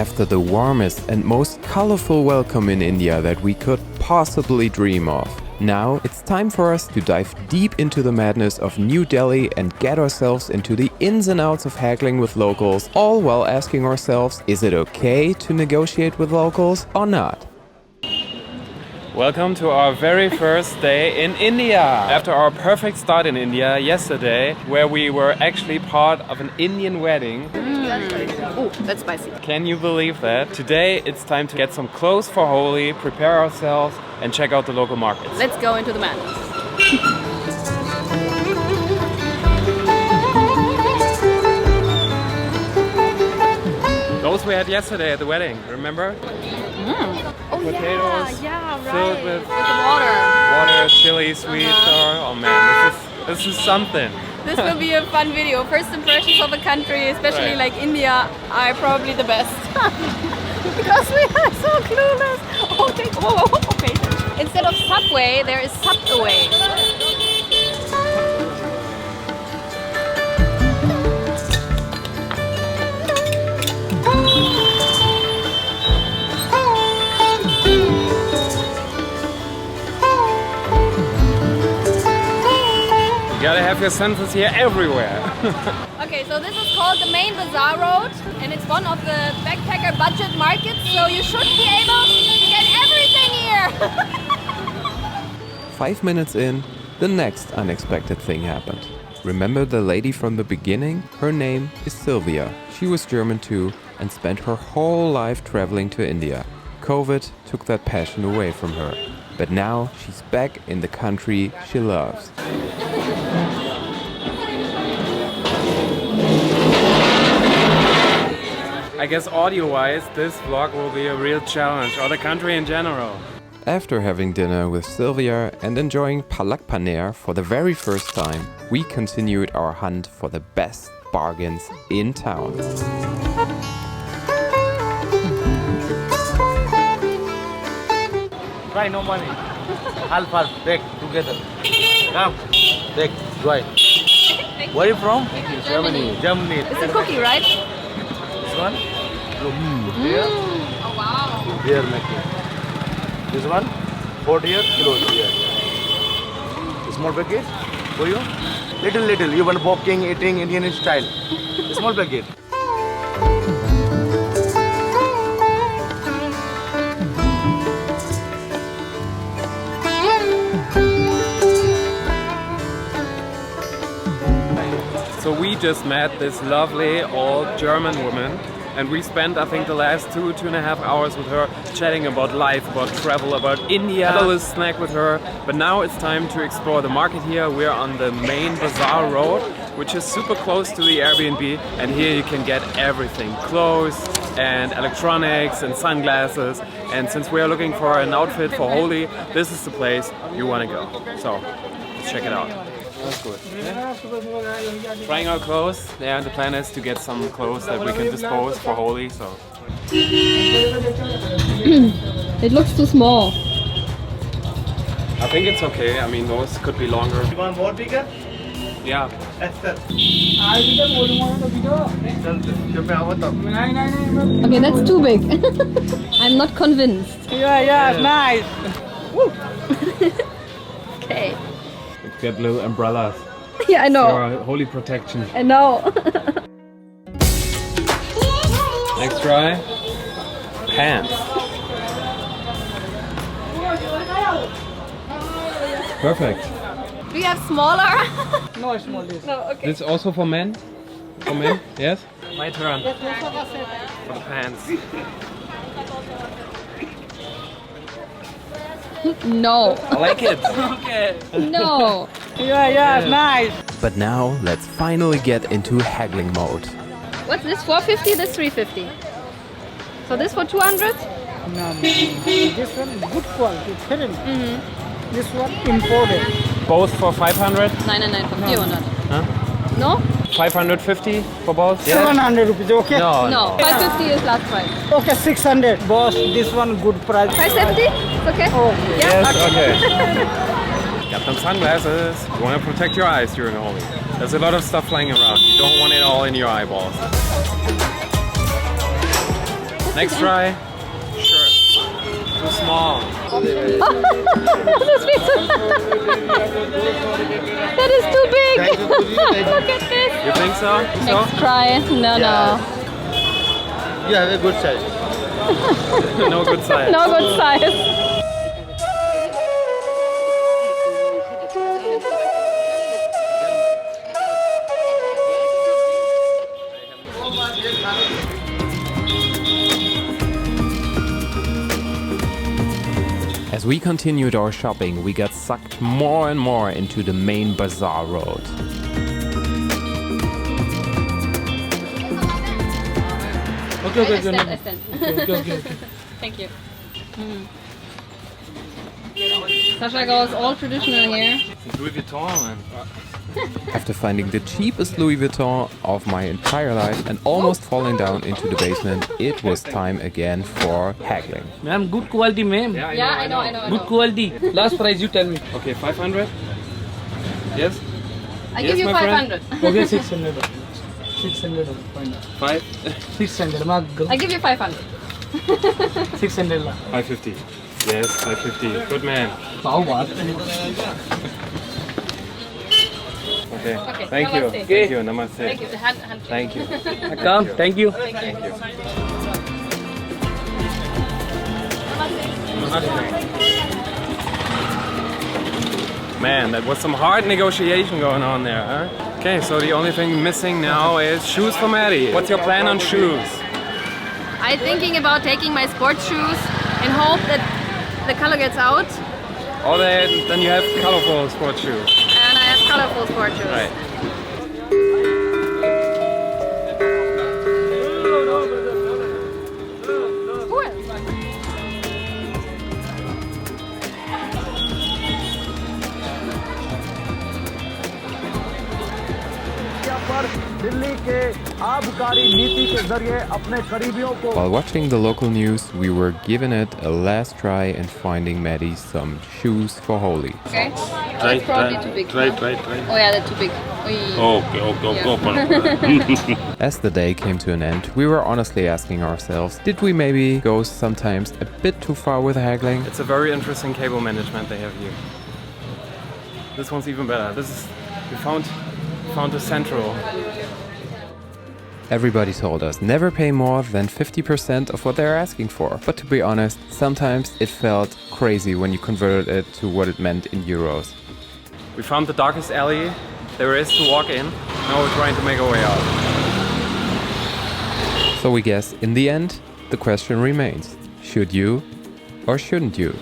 After the warmest and most colorful welcome in India that we could possibly dream of, now it's time for us to dive deep into the madness of New Delhi and get ourselves into the ins and outs of haggling with locals, all while asking ourselves, is it okay to negotiate with locals or not? Welcome to our very first day in India. After our perfect start in India yesterday, where we were actually part of an Indian wedding. Oh, that's spicy. Can you believe that? Today it's time to get some clothes for Holi, prepare ourselves and check out the local markets. Let's go into the madness. Those we had yesterday at the wedding, remember? Oh Potatoes yeah, right. filled with water. Water, chili, sweet, sour. Oh man, this is something. This will be a fun video. First impressions of a country, especially like India, are probably the best. Because we are so clueless. Okay. Instead of Subway, there is Subway. You gotta have your senses here everywhere. Okay, so this is called the main bazaar road, and it's one of the backpacker budget markets, so you should be able to get everything here. 5 minutes in, the next unexpected thing happened. Remember the lady from the beginning? Her name is Sylvia. She was German too and spent her whole life traveling to India. COVID took that passion away from her. But now she's back in the country she loves. I guess audio-wise, this vlog will be a real challenge, or the country in general. After having dinner with Sylvia and enjoying palak paneer for the very first time, we continued our hunt for the best bargains in town. Try no money. Half, take together. Come, take, join. Where are you from? Germany. Germany. It's a cookie, right? This one? Look, here, Oh wow. here making. This one, 40 kilos here. Small packet for you? Little. You want walking, eating Indian style. Small packet. So we just met this lovely old German woman, and we spent, I think, the last 2.5 hours with her chatting about life, about travel, about India. Had a little snack with her, but now it's time to explore the market here. We're on the main bazaar road, which is super close to the Airbnb, and here you can get everything, clothes and electronics and sunglasses. And since we are looking for an outfit for Holi, this is the place you want to go. So let's check it out. That's good. Yeah. Trying our clothes. Yeah, the plan is to get some clothes that we can dispose for Holi. So It looks too small. I think it's okay. I mean, those could be longer. You want more bigger? Yeah. Okay, that's too big. I'm not convinced. Yeah, nice. Okay. Get little umbrellas. Yeah, I know. For Holi protection. I know. Next try. Pants. Perfect. Do you have smaller? No, small this. No, okay. This also for men? For men? Yes? My turn. For the pants. No. I like it. Okay. No. Yeah, nice. But now let's finally get into haggling mode. What's this? 450? This 350. So this for 200? No, this one good quality, hidden. This one imported. Both for 500? 999 for 400. Huh? No? 550 for both? 700 rupees, okay? No. 550 is last price. Okay, 600. Boss, this one good price. 570? It's okay? Okay. Yeah? Yes, okay. Got some sunglasses. You want to protect your eyes during Holi. There's a lot of stuff flying around. You don't want it all in your eyeballs. Next try. Sure. Too small. That is too big. Look at this. You think so? Next try. No, You have a good size. No good size. no good size. As we continued our shopping, we got sucked more and more into the main bazaar road. Okay, I stand. Thank you. Sascha goes all traditional here. Louis Vuitton, man. After finding the cheapest Louis Vuitton of my entire life and almost falling down into the basement, it was time again for haggling. Ma'am, good quality, ma'am. Yeah, I know. Good quality. Last price, you tell me. Okay, 500? Yes? I Yes, give you my friend. 500. Okay, 600. 600. Fine. 5? 600. Mag. I give you 500. 600 la. 550. Yes, 550. Good man. How baat? Okay. Okay, Thank you. namaste. Thank you. Namaste. Thank you. Hand Thank you. Come. Thank you. Thank you. Man, that was some hard negotiation going on there, huh? Okay, so the only thing missing now is shoes for Maddy. What's your plan on shoes? I'm thinking about taking my sports shoes and hope that the color gets out. Or then you have colorful sports shoes. And I have colorful sports shoes. Right. While watching the local news, we were giving it a last try and finding Maddy some shoes for Holi. Okay. That's probably too big. Try. Oh yeah, they're too big. Okay, open. As the day came to an end, we were honestly asking ourselves, did we maybe go sometimes a bit too far with haggling? It's a very interesting cable management they have here. This one's even better. We found the central. Everybody told us never pay more than 50% of what they're asking for. But to be honest, sometimes it felt crazy when you converted it to what it meant in euros. We found the darkest alley there is to walk in. Now we're trying to make our way out. So we guess in the end, the question remains, should you or shouldn't you?